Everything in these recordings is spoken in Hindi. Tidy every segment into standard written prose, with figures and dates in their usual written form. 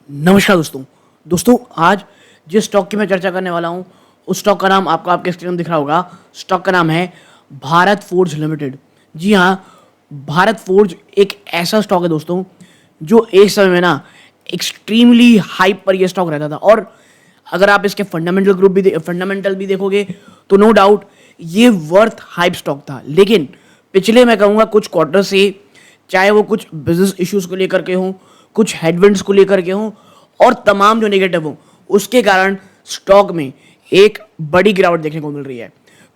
नमस्कार दोस्तों आज जिस स्टॉक की मैं चर्चा करने वाला हूं उस स्टॉक का नाम आपको आपके स्क्रीन में दिख रहा होगा। स्टॉक का नाम है भारत फोर्ज लिमिटेड। जी हाँ, भारत फोर्ज एक ऐसा स्टॉक है दोस्तों जो एक समय में ना एक्सट्रीमली हाइप पर यह स्टॉक रहता था। और अगर आप इसके फंडामेंटल भी देखोगे तो नो डाउट ये वर्थ हाइप स्टॉक था। लेकिन पिछले मैं कहूँगा कुछ क्वार्टर से, चाहे वो कुछ बिजनेस इश्यूज को लेकर के हों, कुछ हेडविंड्स को लेकर के हों और तमाम जो नेगेटिव हों, उसके कारण स्टॉक में एक बड़ी गिरावट देखने को मिल रही है।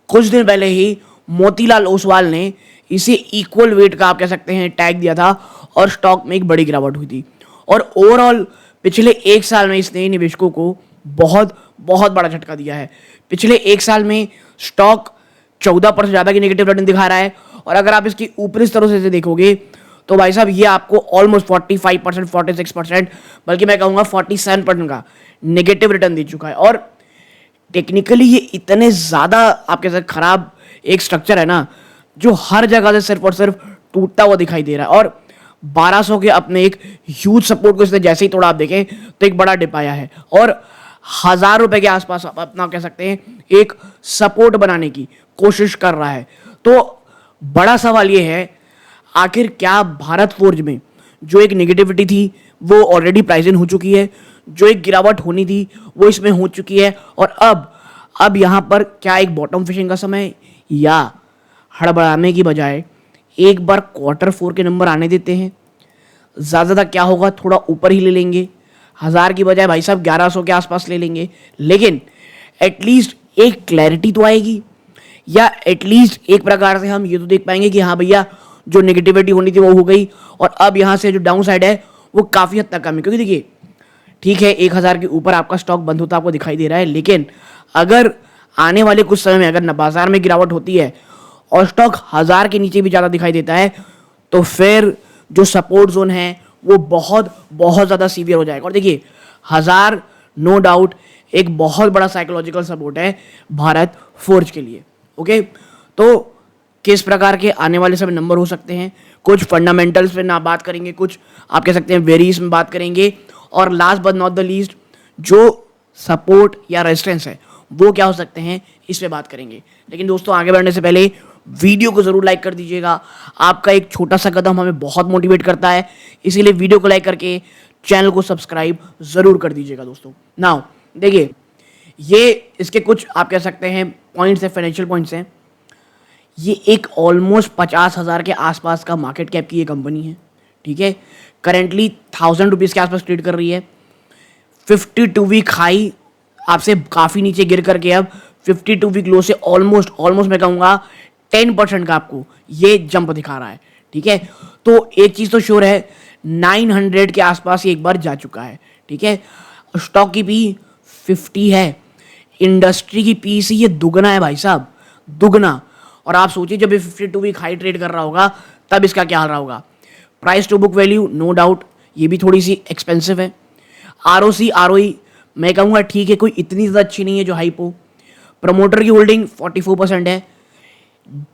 कुछ दिन पहले ही मोतीलाल ओसवाल ने इसे इक्वल वेट का आप कह सकते हैं टैग दिया था और स्टॉक में एक बड़ी गिरावट हुई थी। और ओवरऑल पिछले एक साल में इसने निवेशकों को बहुत बहुत बड़ा झटका दिया है। पिछले एक साल में स्टॉक 14% ज़्यादा की नेगेटिव रिटर्न दिखा रहा है। और अगर आप इसकी ऊपरी स्तरों से देखोगे तो भाई साहब ये आपको ऑलमोस्ट 45%, 46%, बल्कि मैं कहूँगा 47% का नेगेटिव रिटर्न दे चुका है। और टेक्निकली ये इतने ज़्यादा आपके साथ खराब एक स्ट्रक्चर है ना, जो हर जगह से सिर्फ और सिर्फ टूटता हुआ दिखाई दे रहा है। और 1200 के अपने एक ह्यूज सपोर्ट को इसने जैसे ही तोड़ा, आप देखें तो एक बड़ा डिप आया है और 1000 रुपए के आसपास आप अपना कह सकते हैं एक सपोर्ट बनाने की कोशिश कर रहा है। तो बड़ा सवाल ये है, आखिर क्या भारत फोर्ज में जो एक नेगेटिविटी थी वो ऑलरेडी प्राइस इन हो चुकी है, जो एक गिरावट होनी थी वो इसमें हो चुकी है, और अब यहां पर क्या एक बॉटम फिशिंग का समय, या हड़बड़ाने की बजाय एक बार Q4 के नंबर आने देते हैं, ज़्यादा क्या होगा, थोड़ा ऊपर ही ले लेंगे, 1000 की बजाय भाई साहब 1100 के आसपास ले लेंगे, लेकिन एटलीस्ट एक क्लैरिटी तो आएगी, या एटलीस्ट एक प्रकार से हम ये तो देख पाएंगे कि हाँ भैया जो नेगेटिविटी होनी थी वो हो गई और अब यहाँ से जो डाउन साइड है वो काफ़ी हद तक कम है। क्योंकि देखिए ठीक है, 1000 के ऊपर आपका स्टॉक बंद होता आपको दिखाई दे रहा है, लेकिन अगर आने वाले कुछ समय में अगर बाजार में गिरावट होती है और स्टॉक 1000 के नीचे भी ज़्यादा दिखाई देता है तो फिर जो सपोर्ट जोन है वो बहुत बहुत ज़्यादा सीवियर हो जाएगा। और देखिए 1000 नो डाउट एक बहुत बड़ा साइकोलॉजिकल सपोर्ट है भारत फोर्ज के लिए। ओके, तो किस प्रकार के आने वाले समय नंबर हो सकते हैं, कुछ फंडामेंटल्स पे ना बात करेंगे, कुछ आप कह सकते हैं वेरीज में बात करेंगे, और last but not the least जो सपोर्ट या रेजिस्टेंस है वो क्या हो सकते हैं इस पे बात करेंगे। लेकिन दोस्तों आगे बढ़ने से पहले वीडियो को ज़रूर लाइक कर दीजिएगा। आपका एक छोटा सा कदम हमें बहुत मोटिवेट करता है, इसीलिए वीडियो को लाइक करके चैनल को सब्सक्राइब ज़रूर कर दीजिएगा दोस्तों। नाउ देखिए, ये इसके कुछ आप कह सकते हैं पॉइंट्स है, फाइनेंशियल पॉइंट्स हैं। ये एक ऑलमोस्ट 50,000 के आसपास का मार्केट कैप की ये कंपनी है, ठीक है। करेंटली 1000 रुपीज़ के आसपास ट्रेड कर रही है। 52 वीक हाई आपसे काफ़ी नीचे गिर करके अब 52 वीक लो से ऑलमोस्ट मैं कहूँगा 10% का आपको ये जंप दिखा रहा है, ठीक है। तो एक चीज़ तो श्योर है, 900 के आसपास ये एक बार जा चुका है, ठीक है। स्टॉक की पी 50 है, इंडस्ट्री की पी से ये दुगना है भाई साहब, दुगना। और आप सोचिए जब ये 52 वीक हाई ट्रेड कर रहा होगा तब इसका क्या हाल रहा होगा। Price to book value no doubt ये भी थोड़ी सी एक्सपेंसिव है। ROC ROE मैं कहूँगा ठीक है, कोई इतनी ज़्यादा अच्छी नहीं है जो हाइप हो। प्रमोटर की होल्डिंग 44% है।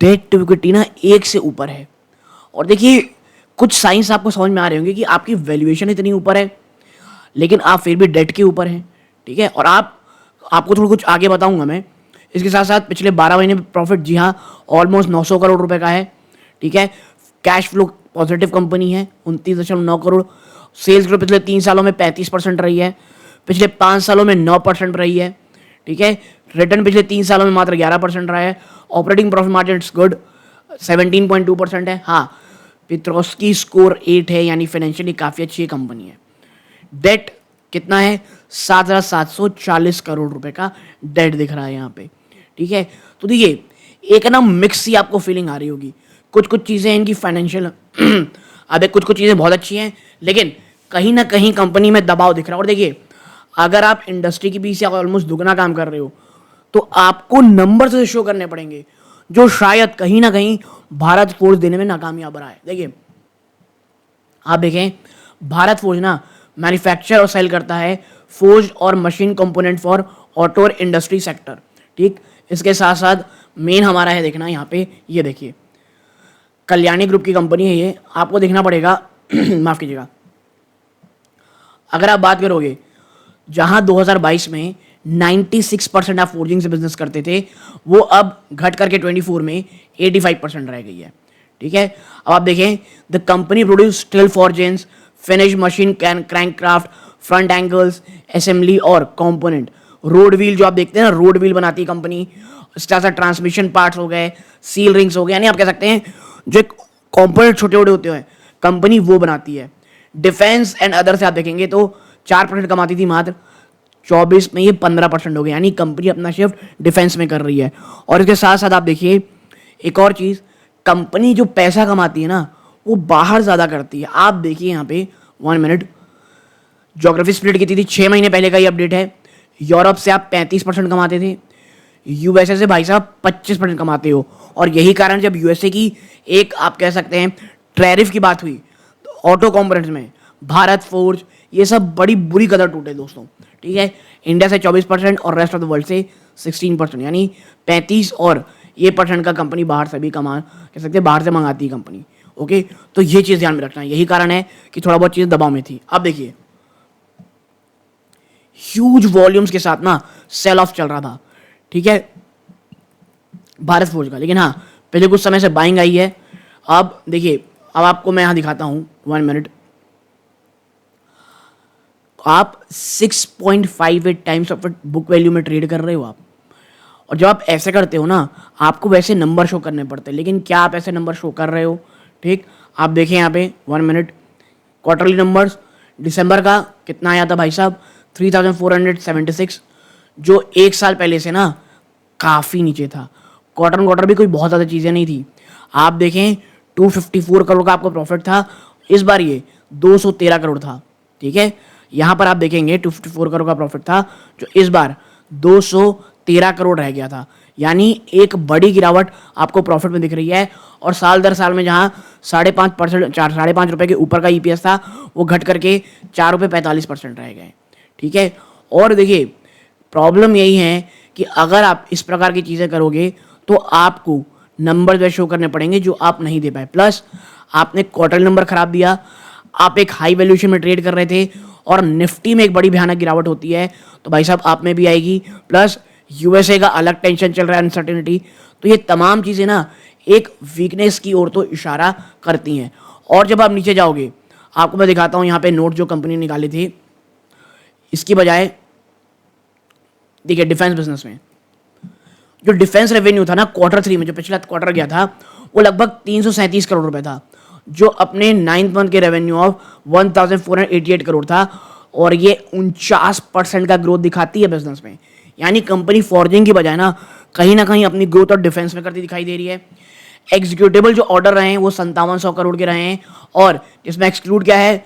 डेट टू इक्विटी ना 1 से ऊपर है। और देखिए कुछ साइंस आपको समझ में आ रहे होंगे कि आपकी वैल्यूएशन इतनी ऊपर है लेकिन आप फिर भी डेट के ऊपर हैं, ठीक है। और आपको थोड़ा कुछ आगे बताऊंगा मैं। इसके साथ साथ पिछले 12 महीने में प्रॉफिट जी हाँ ऑलमोस्ट 900 करोड़ रुपए का है, ठीक है। कैश फ्लो पॉजिटिव कंपनी है, 29.9 करोड़। सेल्स ग्रोथ पिछले 3 सालों में 35% रही है, पिछले 5 सालों में 9% रही है, ठीक है। रिटर्न पिछले 3 सालों में मात्र 11% रहा है। ऑपरेटिंग प्रॉफिट मार्जिन गुड 17.2% है। हाँ, पित्रोस्की स्कोर 8 है, यानी फाइनेंशियली काफ़ी अच्छी कंपनी है। डेट कितना है, 7,740 करोड़ रुपए का डेट दिख रहा है यहाँ पे, ठीक है। तो देखिए एक ना मिक्स सी आपको फीलिंग आ रही होगी। कुछ चीज़ें इनकी फाइनेंशियल अब कुछ चीज़ें बहुत अच्छी हैं, लेकिन कहीं ना कहीं कंपनी में दबाव दिख रहा है। और देखिए अगर आप इंडस्ट्री के बीच से ऑलमोस्ट दुगना काम कर रहे हो तो आपको नंबर से शो करने पड़ेंगे जो शायद कहीं ना कहीं भारत फोर्ज देने में नाकामयाब रहा है। देखिए आप देखें, भारत फोर्ज ना मैन्युफैक्चर और सेल करता है फोर्ज और machine component for auto industry sector, ठीक। इसके साथ साथ मेन हमारा है देखना यहाँ पे, ये देखिए कल्याणी ग्रुप की कंपनी है ये, आपको देखना पड़ेगा माफ कीजिएगा, अगर आप बात करोगे जहां 2022 में 96% आप फोर्जिंग से बिजनेस करते थे, वो अब घट करके 24 में 85% रह गई है। ठीक है, अब आप देखें, the company produce steel forgings, finish machine, crankshaft, front angles, assembly और कंपोनेंट। रोड व्हील जो आप देखते हैं ना, रोड व्हील बनाती है कंपनी। इस तरह से ट्रांसमिशन पार्ट्स हो गए, सील रिंग्स हो गए, यानी आप कह सकते हैं जो कंपोनेंट छोटे छोटे होते हैं कंपनी वो बनाती है। डिफेंस एंड अदर से आप देखेंगे तो 4% कमाती थी मात्र, 24 में ये 15% हो गया, यानी कंपनी अपना शिफ्ट डिफेंस में कर रही है। और इसके साथ साथ आप देखिए एक और चीज़, कंपनी जो पैसा कमाती है ना वो बाहर ज़्यादा करती है। आप देखिए यहाँ पे 1 मिनट, ज्योग्राफी स्प्लिट की थी 6 महीने पहले का ये अपडेट है। यूरोप से आप 35% कमाते थे, यूएसए से भाई साहब 25% कमाते हो। और यही कारण जब यूएसए की एक आप कह सकते हैं टैरिफ की बात हुई तो ऑटो कंपोनेंट्स में भारत फोर्ज ये सब बड़ी बुरी कदर टूटे दोस्तों। ठीक है, इंडिया से 24% और रेस्ट ऑफ द वर्ल्ड से 16%, यानी 35 और ये परसेंट का कंपनी बाहर से भी कह सकते हैं बाहर से मंगाती है कंपनी। ओके, तो ये चीज़ ध्यान में रखना है, यही कारण है कि थोड़ा बहुत चीज़ दबाव में थी। अब देखिए ह्यूज वॉल्यूम्स के साथ ना सेल ऑफ चल रहा था। ठीक है, भारत फोर्ज का, लेकिन हाँ पहले कुछ समय से बाइंग आई है। अब देखिए, अब आपको मैं यहां दिखाता हूं 1 मिनट, आप 6.58 टाइम्स ऑफ बुक वैल्यू में ट्रेड कर रहे हो आप। और जब आप ऐसे करते हो ना, आपको वैसे नंबर शो करने पड़ते हैं, लेकिन क्या आप ऐसे नंबर शो कर रहे हो? ठीक, आप देखें यहाँ पे 1 मिनट, क्वार्टरली नंबर्स दिसंबर का कितना आया था भाई साहब, 3476, जो एक साल पहले से ना काफ़ी नीचे था। क्वार्टर भी कोई बहुत ज़्यादा चीज़ें नहीं थी। आप देखें 254 करोड़ का आपको प्रॉफिट था, इस बार ये 213 करोड़ था। ठीक है, यहाँ पर आप देखेंगे 254 करोड़ का प्रॉफिट था, जो इस बार 213 करोड़ रह गया था, यानी एक बड़ी गिरावट आपको प्रॉफिट में दिख रही है। और साल दर साल में जहाँ 5.5% 5.5 रुपये के ऊपर का ईपीएस था, वो घट करके 4.45 रह गए। ठीक है, और देखिए प्रॉब्लम यही है कि अगर आप इस प्रकार की चीज़ें करोगे तो आपको नंबर जो शो करने पड़ेंगे जो आप नहीं दे पाए। प्लस आपने क्वार्टर नंबर खराब दिया, आप एक हाई वैल्यूएशन में ट्रेड कर रहे थे और निफ्टी में एक बड़ी भयानक गिरावट होती है तो भाई साहब आप में भी आएगी। प्लस यूएसए का अलग टेंशन चल रहा है, अनसर्टेनिटी, तो ये तमाम चीज़ें ना एक वीकनेस की ओर तो इशारा करती हैं। और जब आप नीचे जाओगे, आपको मैं दिखाता हूँ यहाँ पे नोट जो कंपनी निकाली थी, इसकी बजाय देखिए डिफेंस बिजनेस में जो डिफेंस रेवेन्यू था ना Q3 में, जो पिछला क्वार्टर गया था, वो लगभग 337 करोड़ रुपए था, जो अपने 9th मंथ के रेवेन्यू ऑफ 1488 करोड़ था। और ये 49% का ग्रोथ दिखाती है बिजनेस में, यानी कंपनी फॉर्जिंग की बजाय ना कहीं अपनी ग्रोथ और डिफेंस में करती दिखाई दे रही है। एग्जीक्यूटिबल जो ऑर्डर रहे हैं वो 5700 करोड़ के रहे हैं, और जिसमें एक्सक्लूड क्या है,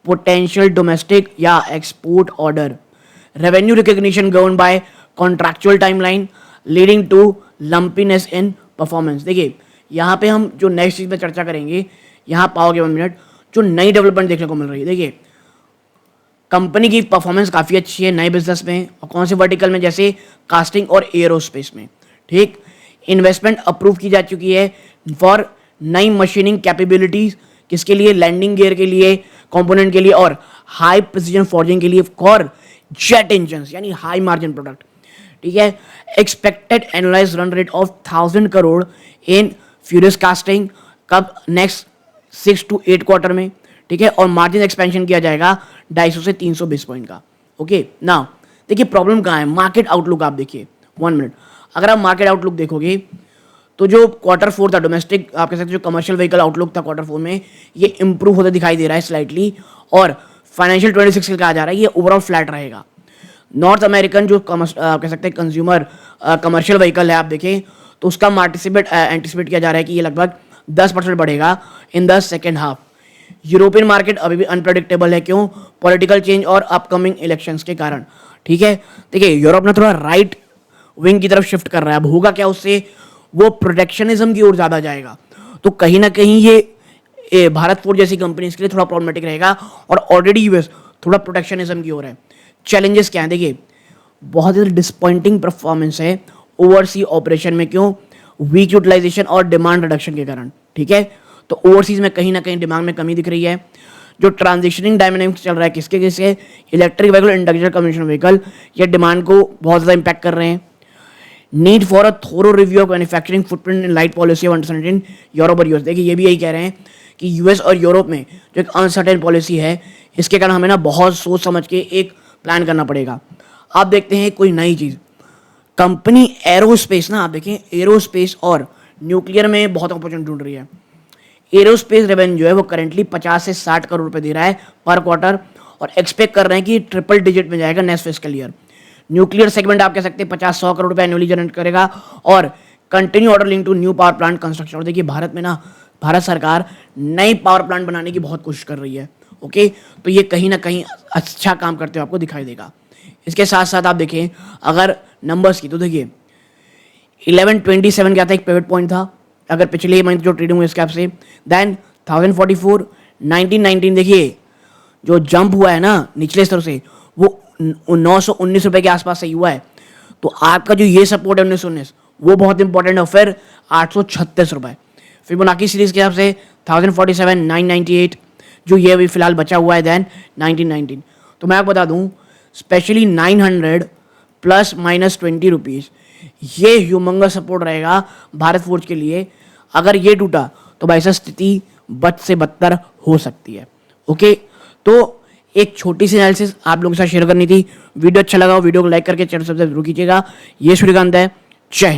पोटेंशियल डोमेस्टिक या export order. Revenue recognition govern by contractual timeline leading to lumpiness in performance. देखिए यहाँ पे हम जो नेक्स्ट चीज़ पे चर्चा करेंगे, यहाँ पाओगे 1 मिनट, जो नई डेवलपमेंट देखने को मिल रही है। देखिए कंपनी की परफॉर्मेंस काफ़ी अच्छी है नए बिजनेस में, और कौन से वर्टिकल में, जैसे कास्टिंग और एयरोस्पेस में। ठीक, इन्वेस्टमेंट अप्रूव की जा चुकी है फॉर नई मशीनिंग कैपेबिलिटीज, किसके लिए, लैंडिंग गियर के लिए, कंपोनेंट के लिए, और हाई प्रिसीजन फॉर्जिंग के लिए फॉर जेट इंजन, यानी हाई मार्जिन प्रोडक्ट। ठीक है, expected annualise run rate of 1000 crore in furious casting, कब, नेक्स्ट 6 to 8 क्वार्टर में। ठीक है, और मार्जिन एक्सपेंशन किया जाएगा 250 से 300 बेस पॉइंट का। ओके, नाउ देखिए प्रॉब्लम कहाँ है, मार्केट आउटलुक आप देखिए 1 मिनट, अगर आप मार्केट आउटलुक देखोगे तो जो Q4 था डोमेस्टिक, आप कह सकते जो कमर्शियल व्हीकल आउटलुक था Q4 में, ये इंप्रूव होता दिखाई दे रहा है स्लाइटली, और फाइनेंशियल 26 के कहा जा रहा है ये ओवरऑल फ्लैट रहेगा। नॉर्थ अमेरिकन जो कह सकते हैं कंज्यूमर कमर्शियल व्हीकल है, आप देखें तो उसका एंटिसिपेट किया जा रहा है कि ये लगभग 10% बढ़ेगा in the second half. European market अभी भी अनप्रेडिक्टेबल है, क्यों, पॉलिटिकल चेंज और अपकमिंग इलेक्शंस के कारण। ठीक है, देखिए यूरोप ने थोड़ा राइट विंग की तरफ शिफ्ट कर रहा है, अब होगा क्या उससे, वो प्रोटेक्शनिज्म की ओर ज़्यादा जाएगा, तो कहीं ना कहीं ये भारत फोर्ज जैसी कंपनीज के लिए थोड़ा प्रॉब्लमेटिक रहेगा, और ऑलरेडी यूएस थोड़ा प्रोटेक्शनिज्म की ओर है। चैलेंजेस क्या हैं, देखिए बहुत ही डिसपॉइंटिंग परफॉर्मेंस है ओवरसीज ऑपरेशन में, क्यों, वीक यूटिलाइजेशन और डिमांड रिडक्शन के कारण। ठीक है, तो ओवरसीज में कहीं ना कहीं डिमांड में कमी दिख रही है। जो ट्रांजिशनिंग डायनामिक्स चल रहा है किसके किसके, electric vehicle, induction combustion vehicle, ये डिमांड को बहुत ज़्यादा इम्पैक्ट कर रहे हैं। Need for a thorough review of manufacturing footprint in light policy of uncertain Europe और यूएस। देखिए ये भी यही कह रहे हैं कि यूएस और यूरोप में जो एक अनसर्टेन पॉलिसी है, इसके कारण हमें ना बहुत सोच समझ के एक प्लान करना पड़ेगा। आप देखते हैं कोई नई चीज़, कंपनी एरोस्पेस ना, आप देखें एरोस्पेस और न्यूक्लियर में बहुत अपॉर्चुनिटी ढूंढ रही है। एरोस्पेस रेवेन्यू जो है वो करेंटली 50 से 60 करोड़ रुपए दे रहा है पर क्वार्टर, और एक्सपेक्ट कर रहे हैं कि ट्रिपल डिजिट में जाएगा next fiscal year. Nuclear segment आप कह सकते हैं 50-100 करोड़ रुपए एनुअली जनरेट करेगा, और continue order link to new power plant construction. और देखिए भारत में ना, भारत सरकार नई पावर प्लांट बनाने की बहुत कोशिश कर रही है। ओके, तो ये कहीं ना कहीं अच्छा काम करते हुए आपको दिखाई देगा। इसके साथ साथ आप देखें अगर नंबर्स की, तो देखिए 1127 क्या था, एक पिवट पॉइंट था अगर पिछले मंथ जो ट्रेडिंग हुई इसके आपसे। देन 1044, 1919 देखिए जो जंप हुआ है ना निचले स्तर से, वो 919 रुपए के आसपास सही हुआ है। तो आपका जो ये सपोर्ट है 1919, वो बहुत इंपॉर्टेंट है। फिर 836 रुपए फिबोनाची सीरीज के हिसाब से 1047, 998 जो ये अभी फिलहाल बचा हुआ है। देन 1919, तो मैं आपको बता दूं स्पेशली 900 प्लस माइनस 20 रुपीज़, ये ह्यूमंगस सपोर्ट रहेगा भारत फोर्ज के लिए। अगर ये टूटा तो भाई साहब स्थिति बद से बदतर हो सकती है। ओके, तो एक छोटी सी एनालिसिस आप लोगों के साथ शेयर करनी थी। वीडियो अच्छा लगा हो वीडियो को लाइक करके चैनल सब्सक्राइब जरूर कीजिएगा। ये सूर्यकांत है, जय हिंद।